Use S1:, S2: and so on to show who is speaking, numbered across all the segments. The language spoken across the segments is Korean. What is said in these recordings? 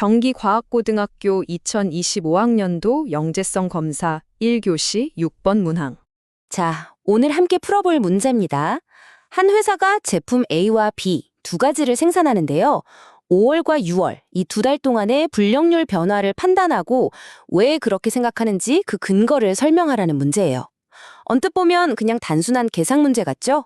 S1: 경기과학고등학교 2025학년도 영재성 검사 1교시 6번 문항.
S2: 자, 오늘 함께 풀어볼 문제입니다. 한 회사가 제품 A와 B 두 가지를 생산하는데요. 5월과 6월 이 두 달 동안의 불령률 변화를 판단하고 왜 그렇게 생각하는지 그 근거를 설명하라는 문제예요. 언뜻 보면 그냥 단순한 계산 문제 같죠?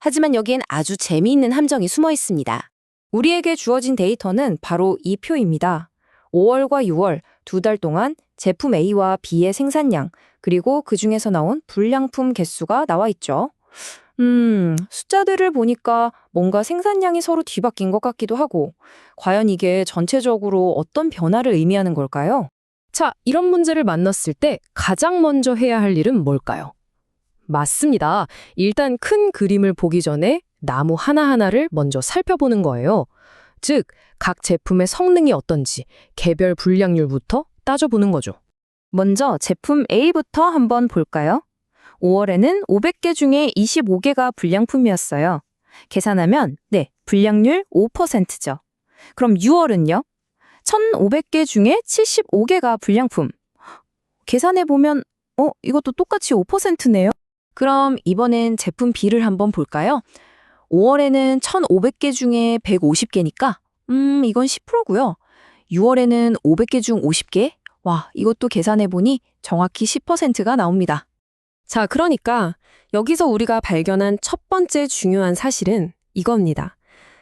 S2: 하지만 여기엔 아주 재미있는 함정이 숨어 있습니다.
S3: 우리에게 주어진 데이터는 바로 이 표입니다. 5월과 6월 두 달 동안 제품 A와 B의 생산량, 그리고 그 중에서 나온 불량품 개수가 나와 있죠. 숫자들을 보니까 뭔가 생산량이 서로 뒤바뀐 것 같기도 하고, 과연 이게 전체적으로 어떤 변화를 의미하는 걸까요?
S4: 자, 이런 문제를 만났을 때 가장 먼저 해야 할 일은 뭘까요? 맞습니다. 일단 큰 그림을 보기 전에 나무 하나하나를 먼저 살펴보는 거예요. 즉, 각 제품의 성능이 어떤지 개별 불량률부터 따져보는 거죠.
S3: 먼저 제품 A부터 한번 볼까요? 5월에는 500개 중에 25개가 불량품이었어요. 계산하면 불량률 5%죠. 그럼 6월은요? 1,500개 중에 75개가 불량품. 계산해보면 이것도 똑같이 5%네요? 그럼 이번엔 제품 B를 한번 볼까요? 5월에는 1,500개 중에 150개니까 이건 10%고요. 6월에는 500개 중 50개? 와, 이것도 계산해보니 정확히 10%가 나옵니다.
S4: 자, 그러니까 여기서 우리가 발견한 첫 번째 중요한 사실은 이겁니다.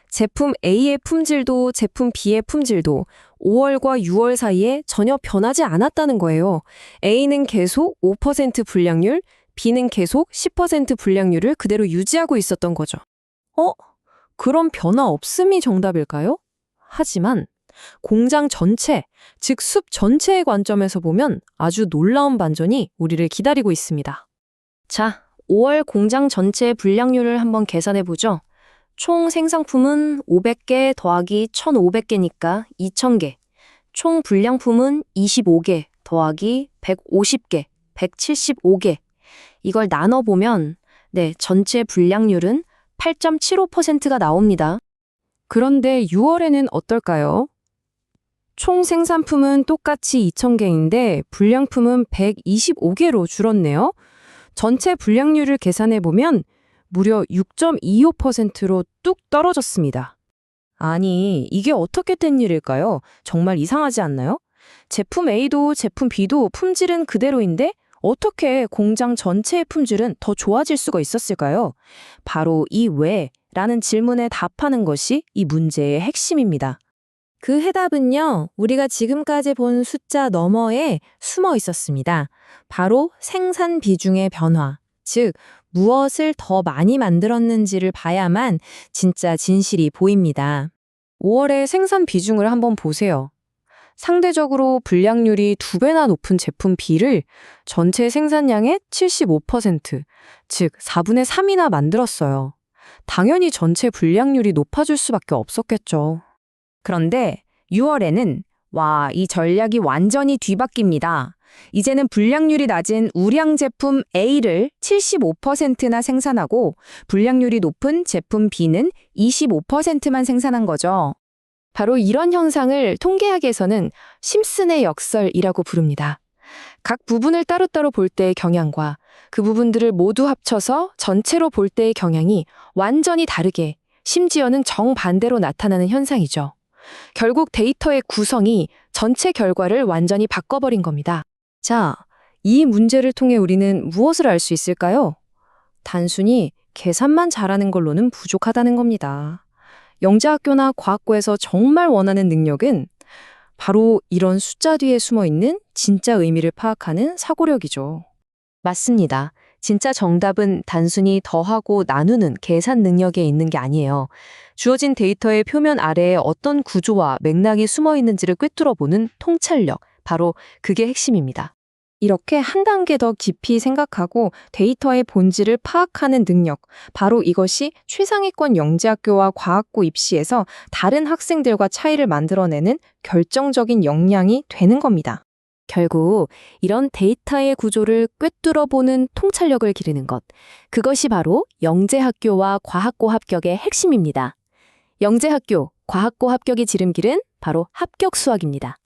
S4: 제품 A의 품질도 제품 B의 품질도 5월과 6월 사이에 전혀 변하지 않았다는 거예요. A는 계속 5% 불량률, B는 계속 10% 불량률을 그대로 유지하고 있었던 거죠.
S3: 그럼 변화 없음이 정답일까요? 하지만 공장 전체, 즉 숲 전체의 관점에서 보면 아주 놀라운 반전이 우리를 기다리고 있습니다. 자, 5월 공장 전체의 불량률을 한번 계산해보죠. 총 생산품은 500개 더하기 1,500개니까 2,000개. 총 불량품은 25개 더하기 150개, 175개. 이걸 나눠보면 전체 불량률은 8.75%가 나옵니다.
S4: 그런데 6월에는 어떨까요? 총 생산품은 똑같이 2,000개인데 불량품은 125개로 줄었네요. 전체 불량률을 계산해보면 무려 6.25%로 뚝 떨어졌습니다.
S3: 아니, 이게 어떻게 된 일일까요? 정말 이상하지 않나요? 제품 A도 제품 B도 품질은 그대로인데 어떻게 공장 전체의 품질은 더 좋아질 수가 있었을까요? 바로 이 왜라는 질문에 답하는 것이 이 문제의 핵심입니다. 그 해답은요, 우리가 지금까지 본 숫자 너머에 숨어 있었습니다. 바로 생산 비중의 변화, 즉 무엇을 더 많이 만들었는지를 봐야만 진짜 진실이 보입니다.
S4: 5월의 생산 비중을 한번 보세요. 상대적으로 불량률이 2배나 높은 제품 B를 전체 생산량의 75%, 즉 4분의 3이나 만들었어요. 당연히 전체 불량률이 높아질 수밖에 없었겠죠.
S3: 그런데 6월에는 이 전략이 완전히 뒤바뀝니다. 이제는 불량률이 낮은 우량 제품 A를 75%나 생산하고 불량률이 높은 제품 B는 25%만 생산한 거죠.
S4: 바로 이런 현상을 통계학에서는 심슨의 역설이라고 부릅니다. 각 부분을 따로따로 볼 때의 경향과 그 부분들을 모두 합쳐서 전체로 볼 때의 경향이 완전히 다르게, 심지어는 정반대로 나타나는 현상이죠. 결국 데이터의 구성이 전체 결과를 완전히 바꿔버린 겁니다.
S3: 자, 이 문제를 통해 우리는 무엇을 알 수 있을까요? 단순히 계산만 잘하는 걸로는 부족하다는 겁니다. 영재학교나 과학고에서 정말 원하는 능력은 바로 이런 숫자 뒤에 숨어 있는 진짜 의미를 파악하는 사고력이죠. 맞습니다. 진짜 정답은 단순히 더하고 나누는 계산 능력에 있는 게 아니에요. 주어진 데이터의 표면 아래에 어떤 구조와 맥락이 숨어 있는지를 꿰뚫어보는 통찰력, 바로 그게 핵심입니다. 이렇게 한 단계 더 깊이 생각하고 데이터의 본질을 파악하는 능력, 바로 이것이 최상위권 영재학교와 과학고 입시에서 다른 학생들과 차이를 만들어내는 결정적인 역량이 되는 겁니다. 결국 이런 데이터의 구조를 꿰뚫어보는 통찰력을 기르는 것, 그것이 바로 영재학교와 과학고 합격의 핵심입니다. 영재학교, 과학고 합격의 지름길은
S2: 바로 합격 수학입니다.